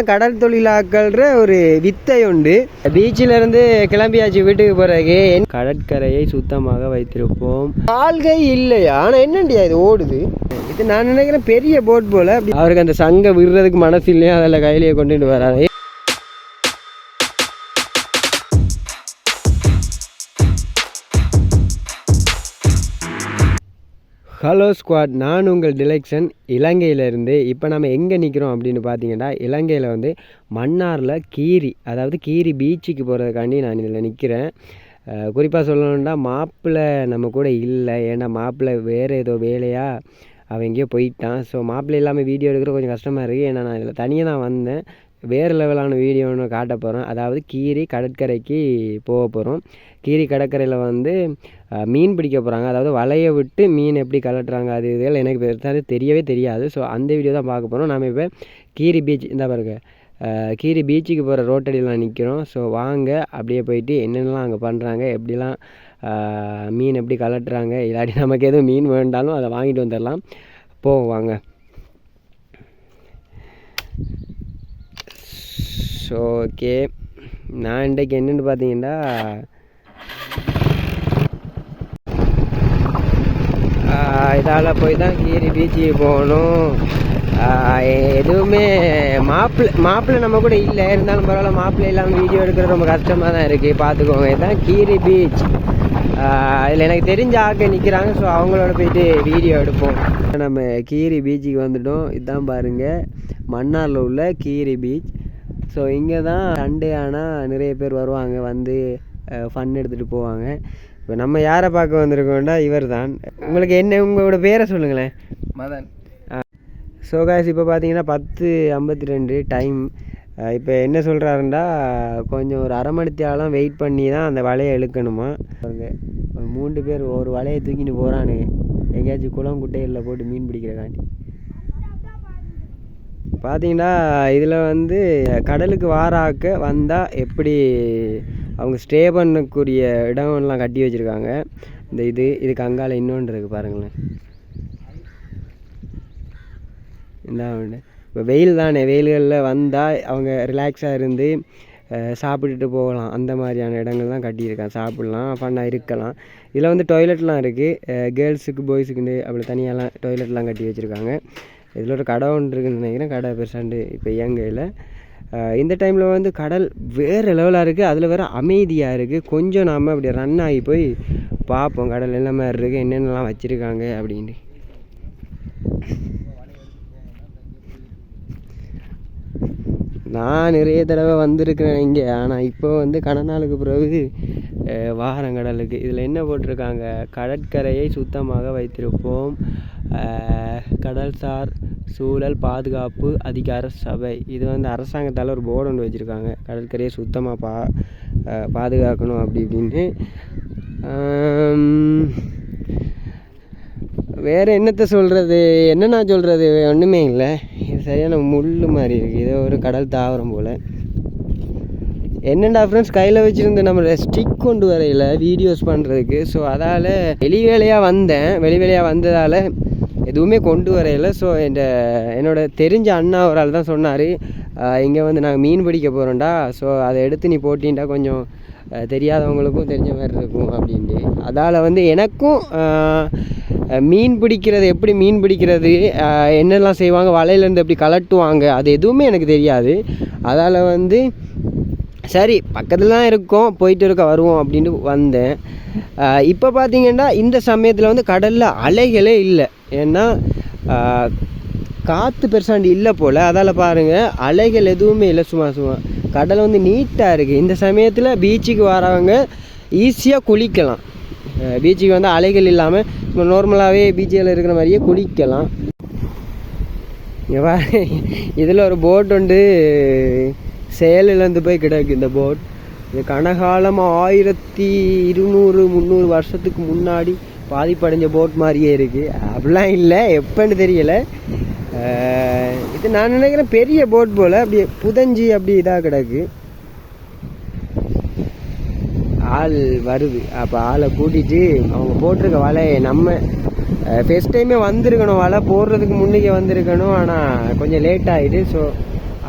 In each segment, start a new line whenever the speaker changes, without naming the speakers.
கடல் தொழிலாக்கள்ற ஒரு வித்தை உண்டு. பீச்சிலிருந்து கிளம்பியாச்சு வீட்டுக்கு போறதுக்கு. கடற்கரையை சுத்தமாக வைத்திருப்போம். ஆள்கை இல்லையா? ஆனால் என்னண்டியா இது ஓடுது? இது நான் நினைக்கிறேன் பெரிய போட் போல. அவருக்கு அந்த சங்கை விடுறதுக்கு மனசு இல்லையா, அதில் கையிலேயே கொண்டுட்டு வராது. ஹலோ ஸ்குவாட், நான் உங்கள் டிலெக்ஷன் இலங்கையிலேருந்து. இப்போ நம்ம எங்கே நிற்கிறோம் அப்படின்னு பார்த்தீங்கன்னா, இலங்கையில் வந்து மன்னாரில் கீரி, அதாவது கீரி பீச்சுக்கு போகிறதுக்காண்டி நான் இதில் நிற்கிறேன். குறிப்பாக சொல்லணுன்னா மாப்பிள்ளை நம்ம கூட இல்லை. ஏன்னா மாப்பிள்ளை வேறு ஏதோ வேலையாக அவன் எங்கேயோ போயிட்டான். ஸோ மாப்பிள்ளை இல்லாமல் வீடியோ எடுக்கிற கொஞ்சம் கஷ்டமாக இருக்குது. ஏன்னா நான் இதில் தனியாக தான் வந்தேன். வேறு லெவலான வீடியோ ஒன்று காட்ட போகிறோம். அதாவது கீரி கடற்கரைக்கு போக போகிறோம். கீரி கடற்கரையில் வந்து மீன் பிடிக்க போகிறாங்க. அதாவது வலையை விட்டு மீன் எப்படி கலட்டுறாங்க, அது இதில் எனக்கு பெருசாக தெரியவே தெரியாது. ஸோ அந்த வீடியோ தான் பார்க்க போகிறோம். நம்ம இப்போ கீரி பீச் இந்த பாருங்க, கீரி பீச்சுக்கு போகிற ரோட்டடியில் நிற்கிறோம். ஸோ வாங்க அப்படியே போயிட்டு என்னென்னலாம் அங்கே பண்ணுறாங்க, எப்படிலாம் மீன் எப்படி கலட்டுறாங்க, இல்லாட்டி நமக்கு எதுவும் மீன் வேண்டாலும் அதை வாங்கிட்டு வந்துடலாம். வாங்க. ஸோ ஓகே, நான் இன்றைக்கு என்னென்னு பார்த்தீங்கன்னா இதால் போய் தான் கீரி பீச்சுக்கு போகணும். எதுவுமே மாப்பிள்ளை நம்ம கூட இல்லை, இருந்தாலும் பரவாயில்ல. மாப்பிள்ளை இல்லாமல் வீடியோ எடுக்கிறது ரொம்ப கஷ்டமாக தான் இருக்குது. பார்த்துக்கோங்க, இதுதான் கீரி பீச். இதில் எனக்கு தெரிஞ்ச ஆட்கள் நிற்கிறாங்க. ஸோ அவங்களோட போயிட்டு வீடியோ எடுப்போம். நம்ம கீரி பீச்சுக்கு வந்துட்டோம். இதுதான் பாருங்கள், மன்னாரில் உள்ள கீரி பீச். ஸோ இங்கே தான் சண்டே ஆனால் நிறைய பேர் வருவாங்க, வந்து ஃபன் எடுத்துகிட்டு போவாங்க. இப்போ நம்ம யாரை பார்க்க வந்திருக்கோம்டா, இவர் தான். உங்களுக்கு என்ன, உங்களோட பேரை சொல்லுங்களேன்.
மதன்.
ஸோ காய்ஸ், இப்போ பார்த்தீங்கன்னா 10:52 டைம். இப்போ என்ன சொல்கிறாருண்டா, கொஞ்சம் ஒரு அரை மணித்தியாலம் வெயிட் பண்ணி தான் அந்த வலையை இழுக்கணுமா. ஒரு 3 பேர் ஒரு வலையை தூக்கிட்டு போகிறானுங்க எங்கேயாச்சும் குளம் குட்டைகளில் போட்டு மீன் பிடிக்கிறக்காண்டி. பார்த்தீங்கன்னா இதில் வந்து கடலுக்கு வாராக்க வந்தால் எப்படி அவங்க ஸ்டே பண்ணக்கூடிய இடம்லாம் கட்டி வச்சுருக்காங்க. இந்த இதுக்கு அங்கால இன்னொன்று இருக்குது பாருங்களேன். இந்த இப்போ வெயில் தானே, வெயில்களில் வந்தால் அவங்க ரிலாக்ஸாக இருந்து சாப்பிட்டுட்டு போகலாம். அந்த மாதிரியான இடங்கள் தான் கட்டியிருக்காங்க. சாப்பிட்லாம், ஃபன்னாக இருக்கலாம். இதில் வந்து டாய்லெட்லாம் இருக்குது. கேர்ள்ஸுக்கு பாய்ஸுக்குண்டு அப்படி தனியாலாம் டாய்லெட்லாம் கட்டி வச்சுருக்காங்க. இதில் ஒரு கடை ஒன்று இருக்குதுன்னு நினைக்கிறேன். கடை பெருசாண்டு இப்போ இயங்கையில். இந்த டைமில் வந்து கடல் வேறு லெவலாக இருக்குது. அதில் வேறு அமைதியாக இருக்குது. கொஞ்சம் நாம் அப்படி ரன் ஆகி போய் பார்ப்போம் கடல் என்ன மாதிரி இருக்குது, என்னென்னலாம் வச்சுருக்காங்க அப்படின்ட்டு. நான் நிறைய தடவை வந்திருக்கிறேன் இங்கே. ஆனால் இப்போ வந்து கடநாளுக்கு பிறகு வாரம் கடலுக்கு. இதில் என்ன போட்டிருக்காங்க, கடற்கரையை சுத்தமாக வைத்திருப்போம், கடல்சார் சூழல் பாதுகாப்பு அதிகார சபை. இது வந்து அரசாங்கத்தால் ஒரு போர்டு ஒன்று வச்சுருக்காங்க, கடற்கரையை சுத்தமாக பாதுகாக்கணும் அப்படி இப்படின்ட்டு. வேறு என்னத்தை சொல்கிறது, என்னென்னா சொல்கிறது, ஒன்றுமே இல்லை. இது சரியான முள் மாதிரி இருக்குது. இது ஒரு கடல் தாவரம் போல். என்னென்னா ஃப்ரெண்ட்ஸ், கையில் வச்சுருந்து நம்மளோட ஸ்டிக் கொண்டு வரையில் வீடியோஸ் பண்ணுறதுக்கு. ஸோ அதால் வெளி வேலையாக வந்ததால் எதுவுமே கொண்டு வரையில. ஸோ என்னோட தெரிஞ்ச அண்ணா ஒரு ஆள் தான் சொன்னார், இங்கே வந்து நாங்கள் மீன் பிடிக்க போகிறோம்டா, ஸோ அதை எடுத்து நீ போட்டின்டா கொஞ்சம் தெரியாதவங்களுக்கும் தெரிஞ்ச மாதிரி இருக்கும் அப்படின்ட்டு. அதால் வந்து எனக்கும் மீன் பிடிக்கிறது, எப்படி மீன் பிடிக்கிறது, என்னெல்லாம் செய்வாங்க, வலையிலேருந்து எப்படி கலட்டுவாங்க, அது எதுவுமே எனக்கு தெரியாது. அதால் வந்து சரி பக்கத்தில் தான் இருக்கோம், போயிட்டு வருவோம் அப்படின்ட்டு வந்தேன். இப்போ பார்த்தீங்கன்னா இந்த சமயத்தில் வந்து கடலில் அலைகளே இல்லை. ஏன்னா காற்று பெருசாண்டி இல்லை போல். அதால் பாருங்கள் அலைகள் எதுவுமே இல்லை. சும்மா கடல் வந்து நீட்டாக இருக்குது. இந்த சமயத்தில் பீச்சுக்கு வரவங்க ஈஸியாக குளிக்கலாம். பீச்சுக்கு வந்து அலைகள் இல்லாமல் நம்ம நார்மலாகவே பீச்சில் இருக்கிற மாதிரியே குளிக்கலாம். இதில் ஒரு போட் உண்டு, செயலிலேருந்து போய் கிடக்கு இந்த போட். இது கனகாலமாக 1200-300 வருஷத்துக்கு முன்னாடி பாதிப்படைஞ்ச போட் மாதிரியே இருக்குது. அப்படிலாம் இல்லை, எப்போன்னு தெரியலை. இது நான் நினைக்கிறேன் பெரிய போட் போல், அப்படியே புதஞ்சி அப்படி இதாக கிடக்கு. ஆள் வருது. அப்போ ஆளை கூட்டிகிட்டு அவங்க போட்டிருக்க வலையை நம்ம ஃபஸ்ட் டைமே வந்திருக்கணும், வலை போடுறதுக்கு முன்னுக்கே வந்திருக்கணும். ஆனால் கொஞ்சம் லேட் ஆகிடு. ஸோ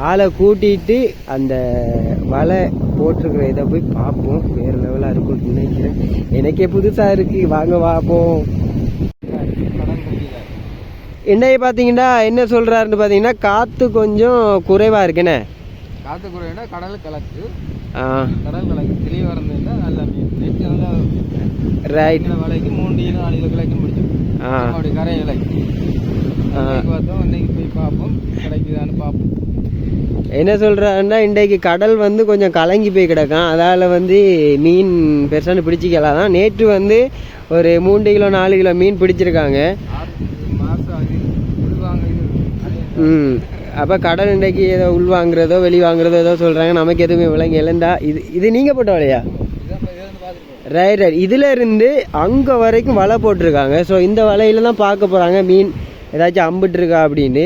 ஆளை கூட்டிகிட்டு அந்த வலை போட்டிருக்கிற இதை போய் பார்ப்போம். வேறு லெவலாக இருக்கும்னு நினைக்கிறேன். எனக்கே புதுசாக இருக்குது, வாங்க பார்ப்போம். என்னைய பார்த்தீங்கன்னா என்ன சொல்கிறாருன்னு பார்த்தீங்கன்னா காற்று கொஞ்சம் குறைவாக இருக்குண்ணே.
காற்று குறைவாக கடல் கலக்கு தெளிவாக இருந்ததுன்னா நல்ல மீன் நல்லா
ரைட்.
வலைக்கு 3 4 கிலோ கிளைக்கும் பிடிச்சோம். அப்படி கரை விலைக்கு பார்த்தோம். இன்னைக்கு போய் பார்ப்போம் கிடைக்குதான்னு பார்ப்போம்.
என்ன சொல்கிறாருன்னா இன்றைக்கு கடல் வந்து கொஞ்சம் கலங்கி போய் கிடக்கும், அதால் வந்து மீன் பெருசான்னு பிடிச்சிக்கலாம் தான். நேற்று வந்து ஒரு 3 கிலோ 4 கிலோ மீன் பிடிச்சிருக்காங்க. அப்போ கடல் இன்றைக்கு ஏதோ உள் வாங்குறதோ வெளி வாங்குறதோ ஏதோ சொல்கிறாங்க. நமக்கு எதுவுமே விளங்கி இழந்தா இது நீங்கள் போட்ட வலையா? Right right. இதில் இருந்து அங்கே வரைக்கும் வலை போட்டிருக்காங்க. ஸோ இந்த வலையில் தான் பார்க்க போகிறாங்க மீன் ஏதாச்சும் அம்பிட்டுருக்கா அப்படின்னு.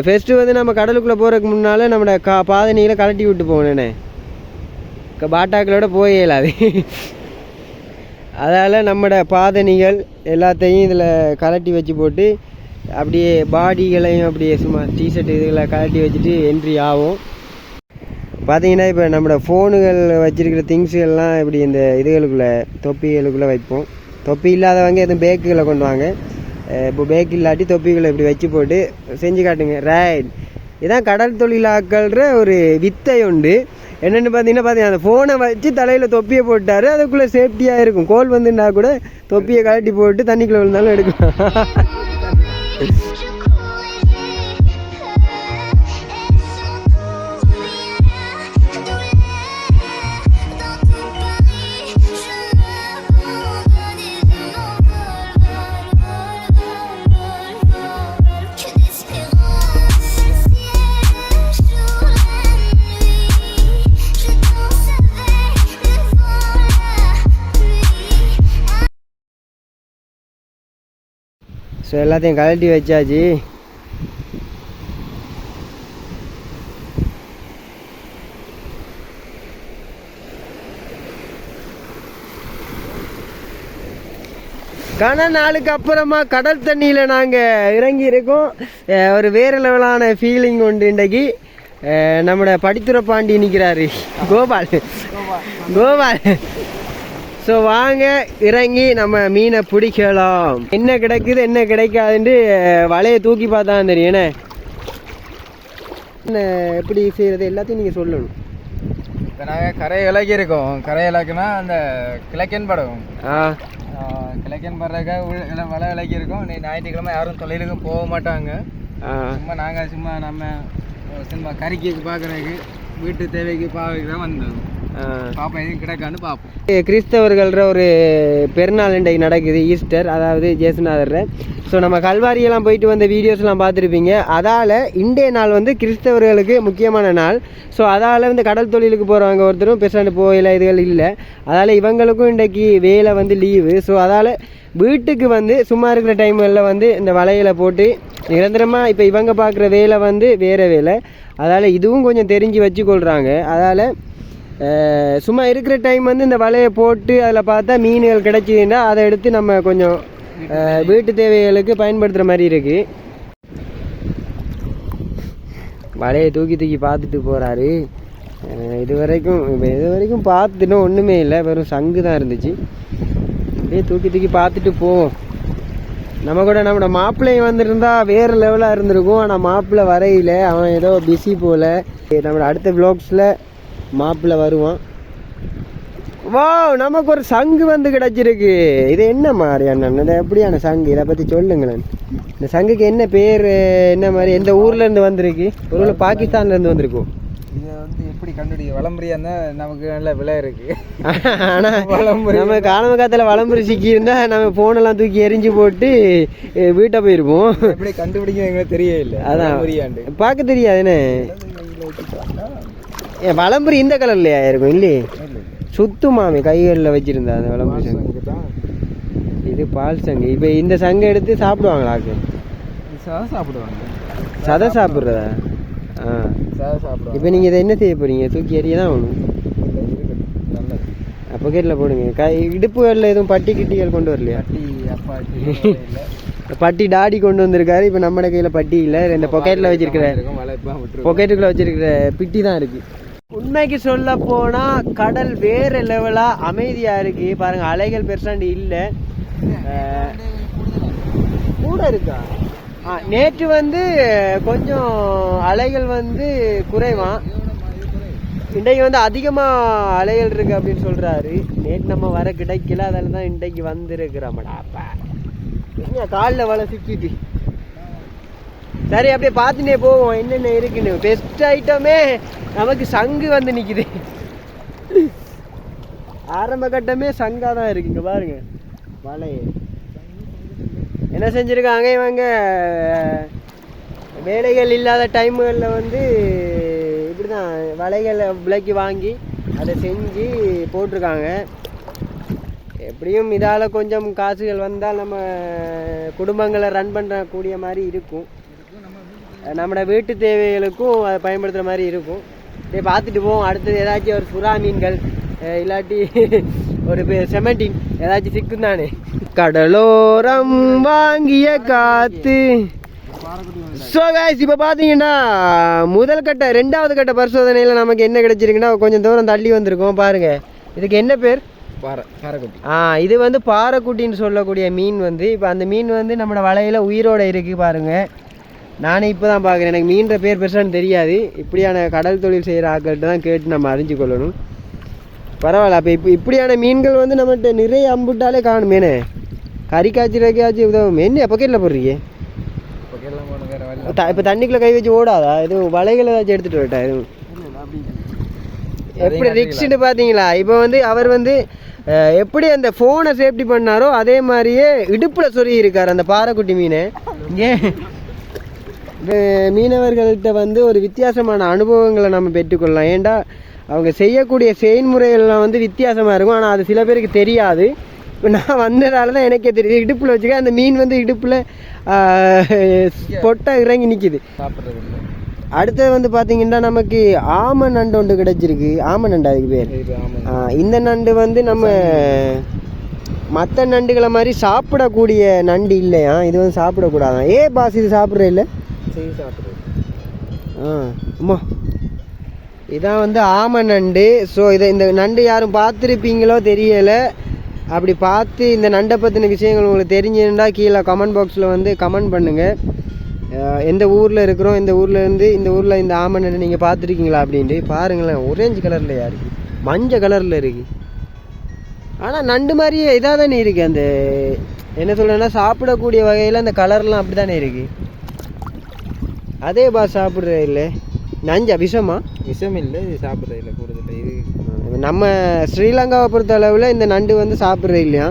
ஃபஸ்ட்டு வந்து நம்ம கடலுக்குள்ளே போகிறதுக்கு முன்னால் நம்மளோட பாதணிகளை கலட்டி விட்டு போகணுண்ணே. பாட்டாக்களோட போயே இல்லாது. அதால் நம்மளோட பாதணிகள் எல்லாத்தையும் இதில் கலட்டி வச்சு போட்டு அப்படியே பாடிகளையும் அப்படியே சும்மா டிஷர்ட் இதுகளை கலட்டி வச்சுட்டு என்ட்ரி ஆகும். பார்த்தீங்கன்னா இப்போ நம்மளோட ஃபோனுகள் வச்சுருக்கிற திங்ஸுகள்லாம் இப்படி இந்த இதுகளுக்குள்ளே தொப்பிகளுக்குள்ளே வைப்போம். தொப்பி இல்லாதவங்க எதுவும் பேக்குகளை கொண்டு வாங்க. இப்போ பேக் இல்லாட்டி தொப்பிகளை இப்படி வச்சு போட்டு செஞ்சு காட்டுங்க. ரைட். இதான் கடல் தொழிலாக்கள்ற ஒரு வித்தை உண்டு. என்னென்னு பார்த்தீங்கன்னா அந்த ஃபோனை வச்சு தலையில் தொப்பியை போட்டார், அதுக்குள்ளே சேஃப்டியாக இருக்கும். கோல் வந்துன்னா கூட தொப்பியை கழட்டி போட்டு தண்ணிக்குள்ளே விழுந்தாலும் எடுக்கும். ஸோ எல்லாத்தையும் கழட்டி வச்சாச்சு. கன நாளுக்கு அப்புறமா கடல் தண்ணியில் நாங்கள் இறங்கி இருக்கோம். ஒரு வேறு லெவலான ஃபீலிங் உண்டு. இன்றைக்கு நம்மளோட படித்துறை பாண்டி நிற்கிறாரு, கோபால். ஸோ வாங்க இறங்கி நம்ம மீனை பிடிக்கலாம். என்ன கிடைக்குது என்ன கிடைக்காதுன்ட்டு வலையை தூக்கி பார்த்தா தெரியும். என்ன எப்படி செய்கிறது எல்லாத்தையும் நீங்கள் சொல்லணும்.
இப்போ நாங்கள் கரை இலக்கி இருக்கோம். கரை இலக்குனா அந்த கிழக்கன் படம் கிழக்கன் படுறதுக்காக வலை விலக்கி இருக்கோம். ஞாயிற்றுக்கிழமை யாரும் தொழிலுக்கும் போக மாட்டாங்க. சும்மா நம்ம கறிக்கு பார்க்குறதுக்கு வீட்டு தேவைக்கு பார்க்க தான் வந்தோம். பாப்பா எதுவும் கிடைக்கான்னு பார்ப்போம்.
கிறிஸ்தவர்கள்ற ஒரு பெருநாள் இன்றைக்கு நடக்குது, ஈஸ்டர், அதாவது ஜேசுநாதர். ஸோ நம்ம கல்வாரியெல்லாம் போயிட்டு வந்த வீடியோஸ்லாம் பார்த்துருப்பீங்க. அதால் இன்றைய நாள் வந்து கிறிஸ்தவர்களுக்கு முக்கியமான நாள். ஸோ அதால் வந்து கடல் தொழிலுக்கு போகிறவங்க ஒருத்தரும் பெருசாண்டு போகல இதுகள் இல்லை. அதால் இவங்களுக்கும் இன்றைக்கு வேலை வந்து லீவு. ஸோ அதால் வீட்டுக்கு வந்து சும்மா இருக்கிற டைம்களில் வந்து இந்த வலையில போட்டு நிரந்தரமாக இப்போ இவங்க பார்க்குற வேலை வந்து வேறு வேலை. அதால் இதுவும் கொஞ்சம் தெரிஞ்சு வச்சுக்கொள்கிறாங்க. அதால் சும்மா இருக்கிற டைம் வந்து இந்த வலையை போட்டு அதில் பார்த்தா மீன்கள் கிடச்சிதுன்னா அதை எடுத்து நம்ம கொஞ்சம் வீட்டு தேவைகளுக்கு பயன்படுத்துகிற மாதிரி இருக்குது. வலையை தூக்கி பார்த்துட்டு போகிறாரு. இது வரைக்கும் பார்த்துட்டு ஒன்றுமே இல்லை, வெறும் சங்கு தான் இருந்துச்சு. அப்படியே தூக்கி பார்த்துட்டு போவோம். நம்ம கூட நம்மளோட மாப்பிள்ளையும் வந்துருந்தா வேறு லெவலாக இருந்திருக்கும். ஆனால் மாப்பிள்ளை வரையில, அவன் ஏதோ பிஸி போல். நம்மளோட அடுத்த வ்ளாக்ஸில் மாப்பிள்ளை வருவான். வா, நமக்கு ஒரு சங்கு வந்து கிடச்சிருக்கு. இது என்ன மாதிரியான எப்படியான சங்கு, இதை பற்றி சொல்லுங்களேன். இந்த சங்குக்கு என்ன பேர், என்ன மாதிரி, எந்த ஊர்லேருந்து வந்திருக்கு? ஒரு பாகிஸ்தான்லேருந்து வந்திருக்கும்.
இதை வந்து எப்படி கண்டுபிடிக்க? வளம்புரியான்னா நமக்கு நல்ல விலை இருக்குது.
ஆனால் நம்ம காலம காலத்தில் வளம்புரி சிக்கியிருந்தா நம்ம ஃபோனெல்லாம் தூக்கி எரிஞ்சு போட்டு வீட்டை போயிருப்போம்.
எப்படி கண்டுபிடிக்க எங்களுக்கு தெரிய இல்லை.
அதான் பார்க்க தெரியாதுன்னு. வளம்புரி இந்த கலர்லையா இருக்கும் இல்லையே? சுத்துமாமே கைகளில் வச்சிருந்தா அந்த வளம்புரி சங்கு. இது பால் சங்கு. இப்போ இந்த சங்கை எடுத்து சாப்பிடுவாங்களாக்கு?
சாப்பிடுவாங்க.
சதை சாப்பிட்றதா? இப்போ நீங்கள் இதை என்ன செய்ய போகிறீங்க? தூக்கி எறிய தான் வேணும். பாக்கெட்டில் போடுங்க. இடுப்புகளில் எதுவும் பட்டி கிட்டிகள் கொண்டு வரலையா? பட்டி டாடி கொண்டு வந்திருக்காரு. இப்போ நம்ம கையில் பட்டி இல்லை, இந்த பொக்கெட்டில் வச்சிருக்கிற பொக்கெட்டுக்குள்ளே வச்சிருக்கிற பிட்டி தான் இருக்குது. உண்மைக்கு சொல்ல போனால் கடல் வேறு லெவலாக அமைதியாக இருக்குது. பாருங்கள், அலைகள் பெருசாண்டி இல்லை, கூட இருக்கா. நேற்று வந்து கொஞ்சம் அலைகள் வந்து குறைவான், இன்றைக்கு வந்து அதிகமாக அலைகள் இருக்குது அப்படின்னு சொல்கிறாரு. நேற்று நம்ம வர கிடைக்கல, அதில் தான் இன்றைக்கு வந்துருக்குறோம்டாப்பா. என்ன காலில் வலை சிக்கிட்டு. சரி, அப்படியே பார்த்துட்டே போவோம் என்னென்ன இருக்குன்னு. பெஸ்ட் ஐட்டமே நமக்கு சங்கு வந்து நிற்குது. ஆரம்ப கட்டமே சங்காக தான் இருக்குங்க. பாருங்க வலையை என்ன செஞ்சுருக்காங்க இவங்க. வேலைகள் இல்லாத டைமுகளில் வந்து இப்படி தான் வலைகளை விலைக்கு வாங்கி அதை செஞ்சு போட்டிருக்காங்க. எப்படியும் இதால் கொஞ்சம் காசுகள் வந்தால் நம்ம குடும்பங்களை ரன் பண்ணக்கூடிய மாதிரி இருக்கும், நம்மளோட வீட்டு தேவைகளுக்கும் அதை பயன்படுத்துகிற மாதிரி இருக்கும். இப்படியே பார்த்துட்டு போவோம். அடுத்தது ஏதாச்சும் ஒரு சுறா மீன்கள் இல்லாட்டி ஒரு செமட்டின் ஏதாச்சும் சிக்கும் தானே. கடலோரம் வாங்கிய காத்து. ஸோ கைஸ், இப்போ பார்த்தீங்கன்னா முதல் கட்ட 2வது கட்ட பரிசோதனையில் நமக்கு என்ன கிடைச்சிருக்குன்னா கொஞ்சம் தூரம் தள்ளி வந்திருக்கோம். பாருங்கள், இதுக்கு என்ன பேர்? பாறைக்குட்டி. இது வந்து பாறைக்குட்டின்னு சொல்லக்கூடிய மீன் வந்து இப்போ அந்த மீன் வந்து நம்மளோட வலையில் உயிரோடு இருக்குது. பாருங்கள், நானே இப்போ தான் பார்க்குறேன், எனக்கு மீன்ற பேர் பெருசான்னு தெரியாது. இப்படியான கடல் தொழில் செய்கிற ஆட்கள்கிட்ட தான் கேட்டு நம்ம அறிஞ்சு கொள்ளணும். பரவாயில்ல. அப்போ இப்படியான மீன்கள் வந்து நம்மகிட்ட நிறைய அம்புட்டாலே காணுமேனே. கறி காய்ச்சிறக்காச்சும் உதவும். என்ன பொக்கெட்டில் போடுறீங்க? இப்போ தண்ணிக்குள்ளே கை வச்சு ஓடாதா? எதுவும் வலைகள் ஏதாச்சும் எடுத்துகிட்டு வரட்டா? எதுவும் எப்படி ரிக்ஸ்ன்னு பார்த்தீங்களா? இப்போ வந்து அவர் வந்து எப்படி அந்த ஃபோனை சேஃப்டி பண்ணாரோ அதே மாதிரியே இடுப்பில் சொருகி இருக்கார் அந்த பாறைக்குட்டி மீனை. இங்கே மீனவர்கள்கிட்ட வந்து ஒரு வித்தியாசமான அனுபவங்களை நம்ம பெற்றுக்கொள்ளலாம். ஏன்டா அவங்க செய்யக்கூடிய செயல்முறைகள்லாம் வந்து வித்தியாசமாக இருக்கும், ஆனால் அது சில பேருக்கு தெரியாது. இப்போ நான் வந்ததால தான் எனக்கே தெரியுது. இடுப்பில் வச்சுக்க அந்த மீன் வந்து இடுப்பில் பொட்டை இறங்கி நிற்கிது. அடுத்தது வந்து பார்த்தீங்கன்னா நமக்கு ஆம நண்டு ஒன்று கிடச்சிருக்கு. ஆம நண்டு அதுக்கு பேர். இந்த நண்டு வந்து நம்ம மற்ற நண்டுகளை மாதிரி சாப்பிடக்கூடிய நண்டு இல்லையா, இது வந்து சாப்பிடக்கூடாதான். பாஸ் இது சாப்பிட்ற இல்லை? அம்மா, இதான் வந்து ஆம நண்டு. ஸோ இந்த நண்டு யாரும் பார்த்துருப்பீங்களோ தெரியலை. அப்படி பார்த்து இந்த நண்டை பற்றின விஷயங்கள் உங்களுக்கு தெரிஞ்சுருந்தா கீழே கமெண்ட் பாக்ஸில் வந்து கமெண்ட் பண்ணுங்கள். எந்த ஊரில் இருக்கிறோம், இந்த ஊர்லேருந்து இந்த ஊரில் இந்த ஆம நண்டு நீங்கள் பார்த்துருக்கீங்களா அப்படின்ட்டு. பாருங்களேன், ஆரஞ்சு கலரில் இருக்குது, மஞ்சள் கலரில் இருக்குது. ஆனால் நண்டு மாதிரியே இதாக தானே இருக்குது. அந்த என்ன சொல்கிறேன்னா சாப்பிடக்கூடிய வகையில் அந்த கலர்லாம் அப்படி தானே இருக்குது. அதே பாஸ் சாப்பிட்ற இல்லை. நஞ்சா விஷமா? விஷம் இல்லை, இது சாப்பிட்றது இல்லை கூடுதல். இது நம்ம ஸ்ரீலங்காவை பொறுத்த அளவில் இந்த நண்டு வந்து சாப்பிட்றது இல்லையா?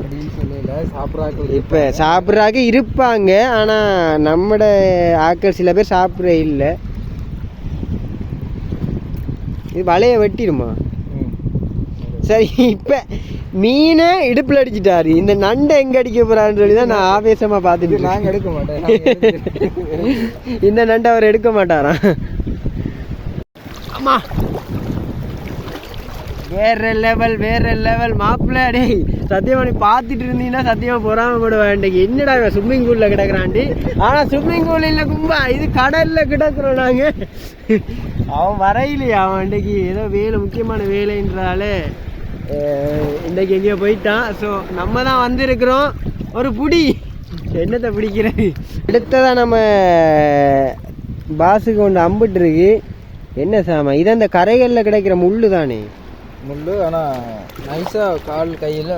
இப்போ சாப்பிட்றாங்க இருப்பாங்க, ஆனால் நம்மட ஆட்கள் சில பேர் சாப்பிட்ற இல்லை. இது வலையை வெட்டிடுமா? சரி, இப்போ மீனை இடுப்பில் அடிச்சிட்டாரு, இந்த நண்டை எங்கே அடிக்க போகிறான்னு சொல்லி தான் நான் ஆவேசமாக பார்த்துட்டு. நாங்கள் எடுக்க மாட்டேன், இந்த நண்டை அவர் எடுக்க மாட்டாராம். ஆமா, வேற லெவல் மாப்பிள்ள. டேய் சத்தியமா நீ பார்த்துட்டு இருந்தீங்கன்னா சத்தியமா பொறாம கூட வேண்டிய. என்னடா ஸ்விம்மிங் பூல்ல கிடக்குறாண்டி. ஆனால் ஸ்விம்மிங் பூல் இல்லை கும்பா, இது கடலில் கிடக்குறோம் நாங்கள். அவன் வரையிலையா, அவன் இன்றைக்கு ஏதோ வேலை, முக்கியமான வேலைன்றால இன்றைக்கு எங்கேயோ போயிட்டான். ஸோ நம்ம தான் வந்திருக்கிறோம். ஒரு புடி என்னத்தை பிடிக்கிறது. அடுத்ததான் நம்ம பாஸுக்கு ஒன்று அம்பிட்டு இருக்கு. என்ன சாமா இது? அந்த கரைகளில் கிடைக்கிற முள்ளு தானே? முள்ளு, ஆனால் நைஸாக கால் கையில்.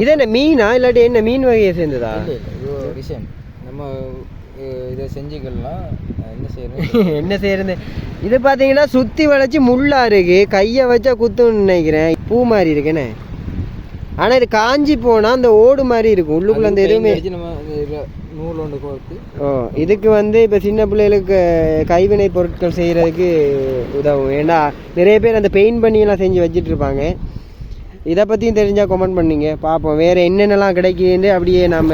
இது என்ன மீனா இல்லாட்டி என்ன மீன் வகையை சேர்ந்ததா? விஷயம் நம்ம இதை செஞ்சுக்கலாம். என்ன செய்யறது என்ன செய்யறது. இது பார்த்தீங்கன்னா சுற்றி வளைச்சி முள்ளா இருக்கு, கையை வச்சா குத்துன்னு நினைக்கிறேன். பூ மாதிரி இருக்குண்ணே. ஆனால் இது காஞ்சி போனால் அந்த ஓடு மாதிரி இருக்கும் உள்ளுக்குள்ள. அந்த எதுவுமே நூல் ஒன்று கோர்த்து. இதுக்கு வந்து இப்போ சின்ன பிள்ளைகளுக்கு கைவினை பொருட்கள் செய்கிறதுக்கு உதவும். ஏன்னா நிறைய பேர் அந்த பெயிண்ட் பண்ணியெல்லாம் செஞ்சு வச்சுட்டு இருப்பாங்க. இதை பற்றியும் தெரிஞ்சால் கமெண்ட் பண்ணிங்க பார்ப்போம். வேறு என்னென்னலாம் கிடைக்குதுன்னு அப்படியே நம்ம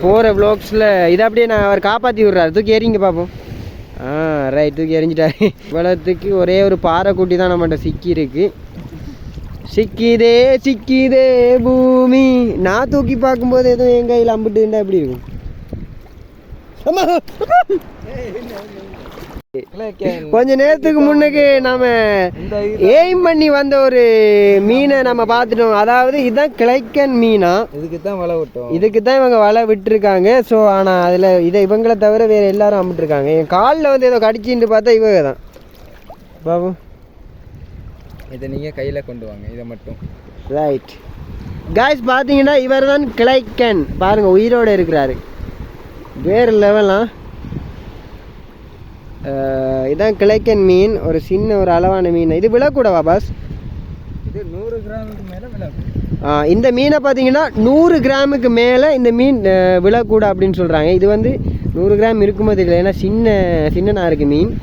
போகிற வ்ளாக்ஸில் இதை அப்படியே நான் அவர் காப்பாற்றி விட்றாரு. தூக்கி எறிங்க பார்ப்போம். ரைட், தூக்கி எறிஞ்சிட்டாரு. இவ்வளோத்துக்கு ஒரே ஒரு பாறைக்குட்டி தான் நம்மகிட்ட சிக்கியிருக்கு. சிக்கிதே பூமி. நான் தூக்கி பார்க்கும்போது எதுவும் என் கையில் அம்பிட்டு இருந்தால் எப்படி இருக்கும்? கொஞ்ச நேரத்துக்கு முன்னுக்கு நாம எய்ம் பண்ணி வந்த ஒரு மீனை நம்ம பார்த்துட்டோம். அதாவது இதுதான் கிளைக்கன் மீனா.
இதுக்கு தான் வலை விட்டோம்.
இதுக்கு தான் இவங்க வலை விட்டுருக்காங்க. ஸோ ஆனால் அதில் இவங்களை தவிர வேறு எல்லாரும் அம்பிட்டுருக்காங்க. என் காலில் வந்து ஏதோ கடிச்சின்னு பார்த்தா இவங்க தான் பாபு.
இதை நீங்கள் கையில் கொண்டு வாங்க, இதை மட்டும்.
ரைட் காய்ஸ், பார்த்தீங்கன்னா இவர் தான் கிளைக்கன். பாருங்கள், உயிரோடு இருக்கிறாரு. வேறு லெவலாம். இதான் கிளைக்கன் மீன். ஒரு சின்ன ஒரு அளவான மீன். இது விழக்கூடவா பாஸ்?
இது 100 கிராமுக்கு மேலே விழக்கூடும்.
இந்த மீனை பார்த்தீங்கன்னா 100 கிராமுக்கு மேலே இந்த மீன் விழக்கூட அப்படின்னு சொல்கிறாங்க. இது வந்து 100 கிராம் இருக்குமோ தெரியல, ஏன்னா சின்னனாக இருக்குது மீன்.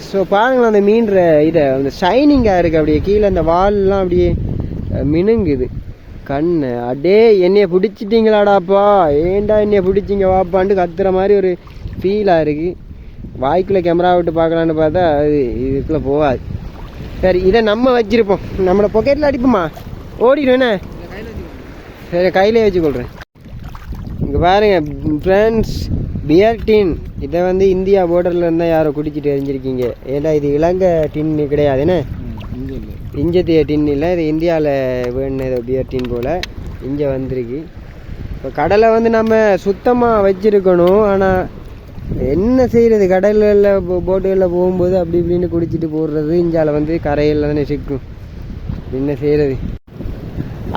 ஸோ பாருங்களேன், அந்த மீன் இதை அந்த ஷைனிங்காக இருக்குது. அப்படியே கீழே அந்த வால்லாம் அப்படியே மினுங்குது. கண் அடே என்னைய பிடிச்சிட்டிங்களாடாப்பா, ஏண்டா என்னைய பிடிச்சிங்க வாப்பான்ட்டு கத்துற மாதிரி ஒரு ஃபீலாக இருக்குது. வாய்க்குள்ளே கேமரா விட்டு பார்க்கலான்னு பார்த்தா அது இதுக்குள்ளே போகாது. சரி, இதை நம்ம வச்சுருப்போம். நம்மளை பொக்கெட்டில் அடிப்போமா, ஓடிடுவேண்ணே. சரி, கையிலே வச்சுக்கொள்கிறேன். இங்கே பாருங்கள் ஃப்ரெண்ட்ஸ், பியர் டின். இதை வந்து இந்தியா பார்டரில் இருந்தால் யாரோ குடிச்சிட்டு எரிஞ்சிருக்கீங்க. ஏன்னா இது இலங்கை டின்னு கிடையாதுண்ணே, இஞ்சத்திய டின் இல்லை. இது இந்தியாவில் வேணும் ஏதோ பியர் டின் போல் இங்கே வந்திருக்கு. இப்போ கடலை வந்து நம்ம சுத்தமாக வச்சுருக்கணும். ஆனால் என்ன செய்கிறது, கடலில் போட்டுகளில் போகும்போது அப்படி இப்படின்னு குடிச்சிட்டு போடுறது. இஞ்சால வந்து கரையில் தானே சிக்கும். என்ன செய்கிறது.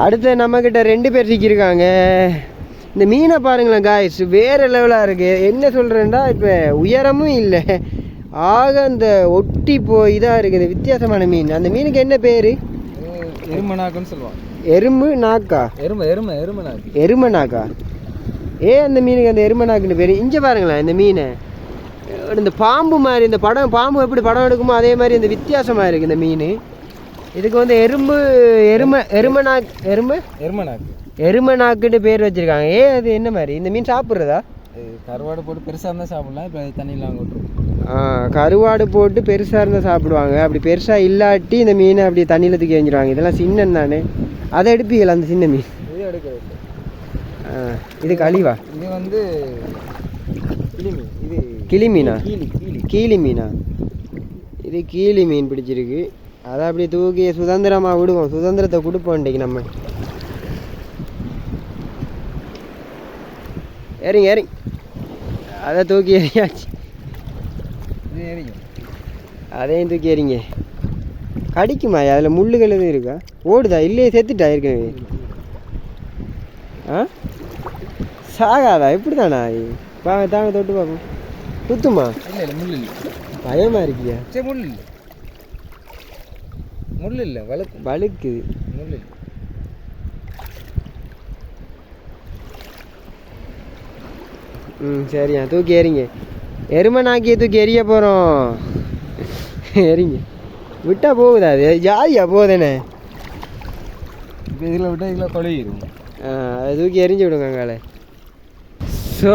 அடுத்து நம்மக்கிட்ட 2 பேர் சிக்கியிருக்காங்க. இந்த மீனை பாருங்களேன் காய்ஸ், வேறு லெவலாக இருக்குது. என்ன சொல்கிறேன்டா, இப்போ உயரமும் இல்லை, ஆக அந்த ஒட்டி இதாக இருக்குது. வித்தியாசமான மீன். அந்த மீனுக்கு என்ன பேர்?
எருமை நாக்குன்னு சொல்லுவாங்க.
எறும்பு நாக்கா? எருமை நாக்கா? அந்த மீனுக்கு அந்த எருமை நாக்குன்னு பேர். இங்கே பாருங்களேன் இந்த மீனை. இந்த பாம்பு மாதிரி, இந்த பாம்பு எப்படி படம் எடுக்குமோ அதே மாதிரி இந்த வித்தியாசமாக இருக்குது இந்த மீன். இதுக்கு வந்து எருமை நாக்குன்னு பேர் வச்சுருக்காங்க. அது என்ன மாதிரி இந்த மீன் சாப்பிட்றதா?
கருவாடு போட்டு பெருசாக இருந்தால் சாப்பிடலாம். இப்போ தண்ணியில் வாங்க விட்டுருவோம்.
கருவாடு போட்டு பெருசாக இருந்தால் சாப்பிடுவாங்க. அப்படி பெருசாக இல்லாட்டி இந்த மீனை அப்படி தண்ணியில் தூக்கி எறிஞ்சிடுவாங்க. இதெல்லாம் சின்னன் தானே, அதை எடுப்பீங்களா அந்த சின்ன மீன்?
இது எடுக்கிறது.
இது கழிவா?
இது வந்து
கிளி மீனா? கீழி மீனா? இது கீழி மீன் பிடிச்சிருக்கு. அதை அப்படி தூக்கி சுதந்திரமாக விடுவோம். சுதந்திரத்தை கொடுப்போம் இன்றைக்கு நம்ம. ஏறிங்க. அதை தூக்கி எறியாச்சு. அதையும் தூக்கி எறிங்க. கடிக்குமா? அதில் முள்ளுகள் எதுவும் இருக்கா? ஓடுதா? இல்லையே, செத்துட்டா ஏற்கனவே. சாகாதா? எப்படி தானா? தாங்க தொட்டு பார்ப்போம். குத்துமா?
இல்லை, முள் இல்லை.
பயமா இருக்கியா?
சரி, முள் இல்லை,
வழுக்குது.
முள் இல்லை.
சரியா, தூக்கி எறிங்க. எருமை நாக்கியை தூக்கி எறிய போகிறோம். எறிங்க. விட்டா போகுதா? அது ஜாலியா போகுதுண்ணே.
இப்போ இதில் விட்டால் இதில் கொலையிடும்.
அதை தூக்கி எரிஞ்சு விடுங்க அங்கால. ஸோ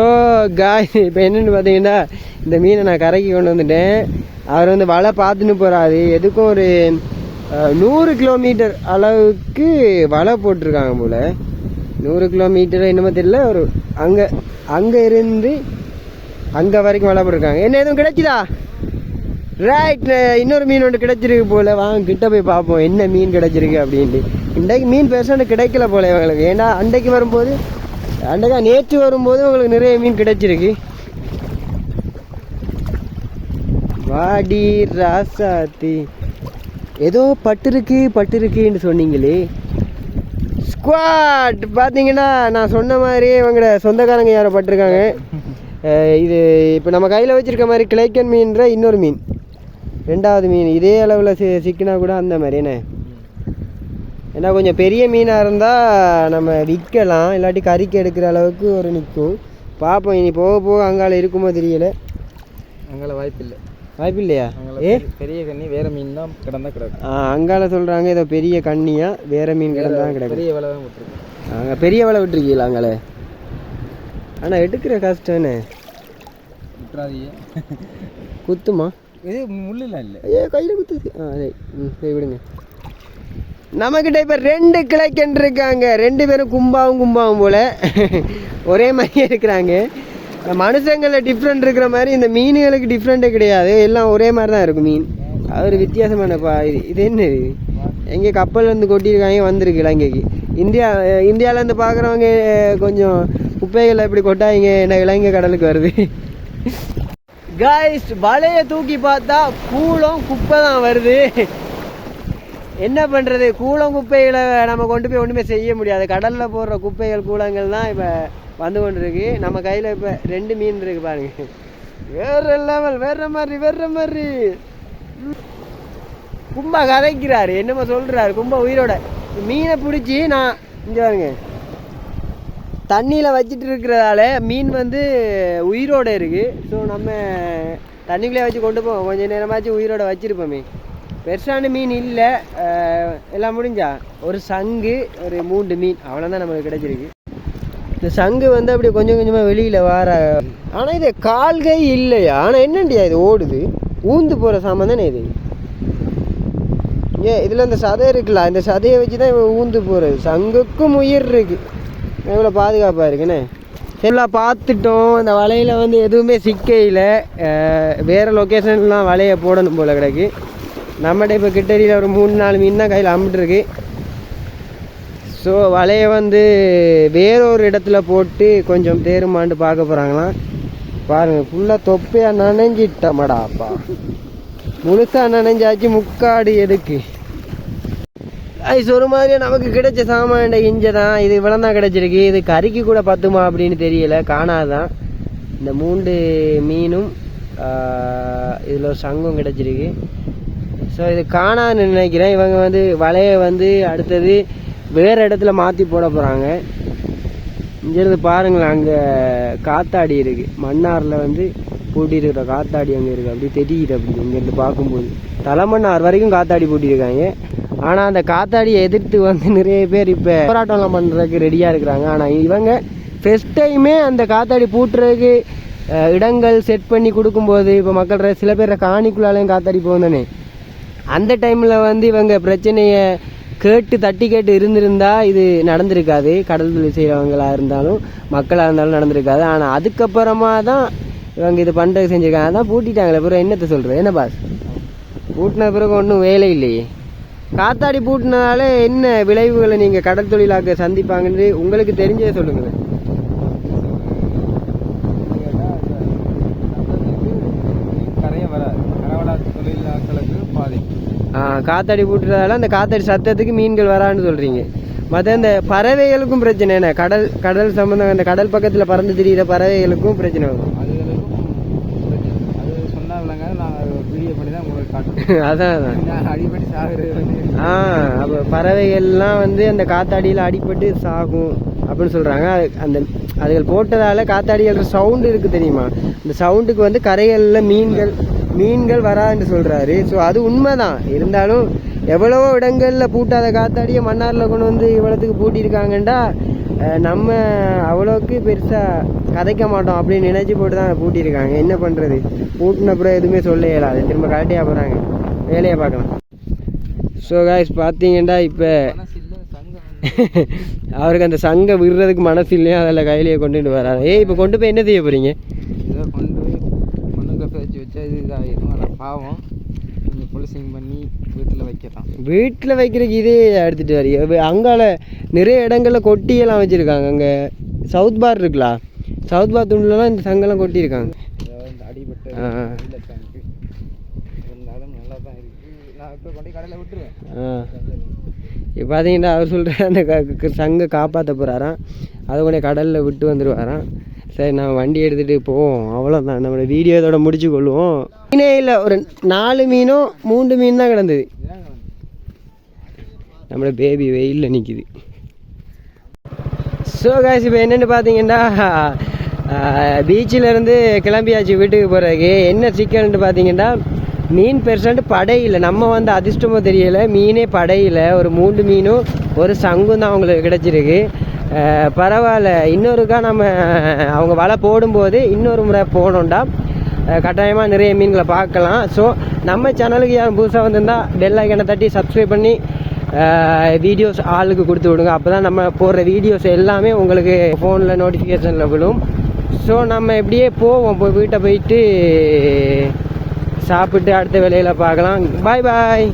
காய், இப்போ என்னென்னு பார்த்தீங்கன்னா, இந்த மீனை நான் கரைக்கு கொண்டு வந்துட்டேன். அவர் வந்து வலை பார்த்துன்னு போகிறாரு. எதுக்கும் ஒரு 100 கிலோமீட்டர் அளவுக்கு வலை போட்டிருக்காங்க போல். 100 கிலோமீட்டர் என்னமோ தெரியல. ஒரு அங்கே இருந்து அங்கே வரைக்கும் வலை போட்டிருக்காங்க. என்ன எதுவும் கிடைக்குதா? ரைட், இன்னொரு மீன் ஒன்று கிடைச்சிருக்கு போல். வாங்க கிட்ட போய் பார்ப்போம் என்ன மீன் கிடைச்சிருக்கு அப்படின்ட்டு. இன்றைக்கு மீன் பெருசாக கிடைக்கல போல இவங்களுக்கு. ஏன்னா நேற்று வரும்போது உங்களுக்கு நிறைய மீன் கிடைச்சிருக்கு. வாடி ராசாத்தி, ஏதோ பட்டுருக்குன்னு சொன்னீங்களே. ஸ்குவாட் பார்த்தீங்கன்னா, நான் சொன்ன மாதிரியே இவங்களோட சொந்தக்காரங்க யாரோ பட்டிருக்காங்க. இது இப்போ நம்ம கையில் வச்சுருக்க மாதிரி கிளைக்கன் மீன்ற இன்னொரு மீன், 2வது மீன். இதே அளவில் சிக்கினா கூட அந்த மாதிரி என்ன. ஏன்னா கொஞ்சம் பெரிய மீனாக இருந்தால் நம்ம விற்கலாம், இல்லாட்டி கறிக்கு எடுக்கிற அளவுக்கு ஒரு நிற்கும். பார்ப்போம், இனி போக போக அங்கால இருக்குமோ தெரியல.
அங்கால
வாய்ப்பு இல்லையா?
பெரிய கண்ணி வேறு மீன் தான் கிடக்கும்.
அங்கால சொல்கிறாங்க ஏதோ பெரிய கண்ணியா வேறு மீன் கிடந்தான் கிடக்கும்.
பெரிய வலை தான் விட்டுருக்கேன்.
பெரிய வலை விட்டுருக்கீங்களா அங்கால? ஆனால் எடுக்கிற கஷ்டம்னு
விட்டுறாதீங்க.
குத்துமா?
இது முள்ளெல்லாம் இல்லை.
கையில் குத்துது. சரி விடுங்க. நம்மக்கிட்ட இப்போ 2 கிளைக்கன் இருக்காங்க. 2 பேரும் கும்பாவும் போல் ஒரே மாதிரியே இருக்கிறாங்க. இந்த மனுஷங்களில் டிஃப்ரெண்ட் இருக்கிற மாதிரி இந்த மீன்களுக்கு டிஃப்ரெண்ட்டே கிடையாது, எல்லாம் ஒரே மாதிரி தான் இருக்கும் மீன். அது ஒரு வித்தியாசமானப்பா. இது என்ன எங்கே கப்பல்லேருந்து கொட்டியிருக்காங்க வந்திருக்கு இலங்கைக்கு. இந்தியாவிலேருந்து பார்க்குறவங்க கொஞ்சம் குப்பைகளை இப்படி கொட்டாங்க, என்ன இலங்கை கடலுக்கு வருது. காய்ஸ், வலையை தூக்கி பார்த்தா கூளம் குப்பை தான் வருது. என்ன பண்ணுறது, கூளம் குப்பைகளை நம்ம கொண்டு போய் ஒன்றுமே செய்ய முடியாது. கடலில் போடுற குப்பைகள் கூளங்கள் தான் இப்போ வந்து கொண்டு இருக்கு. நம்ம கையில் இப்போ 2 மீன் இருக்கு பாருங்க. வேற லெவல், வேற மாதிரி. கும்பா கதைக்கிறாரு, என்னமோ சொல்கிறாரு. கும்பா உயிரோட மீனை பிடிச்சி நான் இங்கே பாருங்க தண்ணியில் வச்சிட்டு இருக்கிறதால மீன் வந்து உயிரோடு இருக்குது. ஸோ நம்ம தண்ணிக்குள்ளே வச்சு கொண்டு போவோம், கொஞ்சம் நேரமாச்சு உயிரோட வச்சுருப்போமே. பெருசான மீன் இல்லை, எல்லாம் முடிஞ்சா ஒரு சங்கு, ஒரு 3 மீன் அவ்வளோதான் நம்மளுக்கு கிடைச்சிருக்கு. இந்த சங்கு வந்து அப்படி கொஞ்சம் கொஞ்சமாக வெளியில் வர. ஆனால் இது கால்கை இல்லையா? ஆனால் என்னண்டியா இது ஓடுது, ஊந்து போகிற சாமான் தானே இது. இதில் இந்த சதை இருக்குல்ல, இந்த சதையை வச்சு தான் இவன் ஊந்து போகிறது. சங்குக்கும் உயிர் இருக்குது, எவ்வளோ பாதுகாப்பாக இருக்குண்ணே. எல்லாம் பார்த்துட்டோம். அந்த வலையில் வந்து எதுவுமே சிக்கையில், வேறு லொக்கேஷன்லாம் வலையை போடணும் போல் கிடக்கு. நம்மகிட்ட இப்போ கிட்டடியில் ஒரு 3-4 மீன் தான் கையில் அம்பிட்டுருக்கு. ஸோ வலையை வந்து வேறொரு இடத்துல போட்டு கொஞ்சம் தேருமாண்டு பார்க்க போகிறாங்களாம். பாருங்கள், ஃபுல்லாக தொப்பையாக நனைஞ்சிட்டமாடாப்பா, முழுசாக நனைஞ்சாச்சு. முக்காடு எதுக்கு ஐஸ் ஒரு மாதிரியே நமக்கு கிடைச்ச சாமான் இஞ்சை தான். இது இவ்வளோ தான் கிடச்சிருக்கு. இது கறிக்கு கூட பத்துமா அப்படின்னு தெரியல, காணாதான். இந்த 3 மீனும் இதில் ஒரு சங்கம் கிடச்சிருக்கு. ஸோ இது காணான்னு நினைக்கிறேன். இவங்க வந்து வலையை வந்து அடுத்தது வேறு இடத்துல மாற்றி போட போகிறாங்க. இங்கேருந்து பாருங்களேன், அங்கே காத்தாடி இருக்குது. மன்னாரில் வந்து பூட்டியிருக்கிற காத்தாடி அங்கே இருக்குது, அப்படி தெரியுது. அப்படி இங்கேருந்து பார்க்கும்போது தலைமன்னார் வரைக்கும் காத்தாடி பூட்டியிருக்காங்க. ஆனால் அந்த காத்தாடியை எதிர்த்து வந்து நிறைய பேர் இப்போ போராட்டம்லாம் பண்ணுறதுக்கு ரெடியாக இருக்கிறாங்க. ஆனால் இவங்க ஃபஸ்ட் டைமே அந்த காத்தாடி பூட்டுறதுக்கு இடங்கள் செட் பண்ணி கொடுக்கும்போது, இப்போ மக்கள் சில பேர் காணிக்குள்ளாலையும் காத்தாடி போகுந்தானே, அந்த டைமில் வந்து இவங்க பிரச்சனையை தட்டி கேட்டு இருந்திருந்தா இது நடந்திருக்காது. கடல் தொழில் செய்கிறவங்களாக இருந்தாலும் மக்களாக இருந்தாலும் நடந்திருக்காது. ஆனால் அதுக்கப்புறமா தான் இவங்க இது பண்ணுறது செஞ்சுருக்காங்க. அதான் பூட்டிட்டாங்களே, பிறகு என்னத்தை சொல்கிறது? என்ன பாஸ், பூட்டின பிறகு ஒன்றும் வேலை இல்லையே. காத்தாடி பூட்டினால என்ன விளைவுகளை நீங்கள் கடல் தொழிலாக்க சந்திப்பாங்கன்னு உங்களுக்கு தெரிஞ்சே சொல்லுங்களேன். காத்தாடி பூட்டுறதால அந்த காத்தாடி சத்தத்துக்கு மீன்கள் வரான்னு சொல்கிறீங்க. மற்ற இந்த பறவைகளுக்கும் பிரச்சனை என்ன? கடல் சம்மந்தம், அந்த கடல் பக்கத்தில் பறந்து திரிகிற பறவைகளுக்கும் பிரச்சனை வரும். அதான் அடிப்பட்டு சாகுறது. அப்போ பறவைகள்லாம் வந்து அந்த காத்தாடியில் அடிப்பட்டு சாகும் அப்படின்னு சொல்கிறாங்க. அதுகள் போட்டதால் காத்தாடிகள் சவுண்டு இருக்குது தெரியுமா, இந்த சவுண்டுக்கு வந்து கரைகளில் மீன்கள் வராதுன்னு சொல்கிறாரு. ஸோ அது உண்மைதான். இருந்தாலும் எவ்வளவோ இடங்களில் பூட்டாத காத்தாடியை மன்னாரில் கொண்டு வந்து இவ்வளோத்துக்கு பூட்டியிருக்காங்கண்டா நம்ம அவ்வளோக்கு பெருசாக கதைக்க மாட்டோம் அப்படின்னு நினச்சி போட்டு தான் பூட்டியிருக்காங்க. என்ன பண்ணுறது, பூட்டின அப்புறம் எதுவுமே சொல்ல இயலாது. திரும்ப கரெக்டாக போகிறாங்க, வேலையை பார்க்கலாம். ஸோ காய்ஸ் பார்த்தீங்கன்னா இப்போ அவருக்கு அந்த சங்கை விடுறதுக்கு மனசு இல்லையா, அதில் கையிலேயே கொண்டுட்டு வராங்க. இப்போ கொண்டு போய் என்ன செய்ய போகிறீங்க?
இதை கொண்டு போய் வச்சா இது இதாகிடும். ஆனால் பாவம் கொஞ்சம் பொலிசிங் பண்ணி வீட்டில் வைக்கிறதுக்கு இதே எடுத்துகிட்டு வரீங்க. அங்கால நிறைய இடங்களில் கொட்டியெல்லாம் வச்சுருக்காங்க. அங்கே சவுத் பார் இருக்குல்ல, சவுத் பார் துண்டுலலாம் இந்த சங்கெல்லாம் கொட்டியிருக்காங்க. அடிபட்டு நல்லா தான் இருக்குது. நான் இப்போ கொண்டு கடையில் விட்டுருவேன். இப்போ பார்த்தீங்கன்னா அவர் சொல்கிற அந்த சங்கை காப்பாற்ற போகிறாராம், அதை கொண்டே கடலில் விட்டு வந்துடுவாராம். சரி, நான் வண்டி எடுத்துகிட்டு போவோம், அவ்வளோதான். நம்மளோட வீடியோ இதோட முடிச்சு கொள்வோம். மீனே இல்லை, ஒரு 4 மீனோ 3 மீன் தான் கிடந்தது. நம்மளோட பேபி வெயிலில் நிற்கிது. ஸோ காய்ஸ், இப்போ என்னென்னு பார்த்தீங்கன்னா பீச்சிலேருந்து கிளம்பியாச்சு வீட்டுக்கு போகிறதுக்கு. என்ன சிக்கல்ன்ட்டு பார்த்தீங்கன்னா மீன் பெர்சன்ட் படையில், நம்ம வந்து அதிர்ஷ்டமோ தெரியலை, மீனே படையில் ஒரு 3 மீனும் ஒரு சங்கும் தான் அவங்களுக்கு கிடச்சிருக்கு. பரவாயில்ல, இன்னொருக்கா நம்ம அவங்க வலை போடும்போது இன்னொரு முறை போனோம்டா கட்டாயமாக நிறைய மீன்களை பார்க்கலாம். ஸோ நம்ம சேனலுக்கு யாரும் புதுசாக வந்திருந்தால் பெல் ஐக்கனை தட்டி சப்ஸ்கிரைப் பண்ணி வீடியோஸ் ஆளுக்கு கொடுத்து விடுங்க. அப்போ தான் நம்ம போடுற வீடியோஸ் எல்லாமே உங்களுக்கு ஃபோனில் நோட்டிஃபிகேஷனில் விடும்.
ஸோ நம்ம இப்படியே போவோம், போய் வீட்டை போயிட்டு சாப்பிட்டு அடுத்த வேலையில் பார்க்கலாம். பாய் பாய்.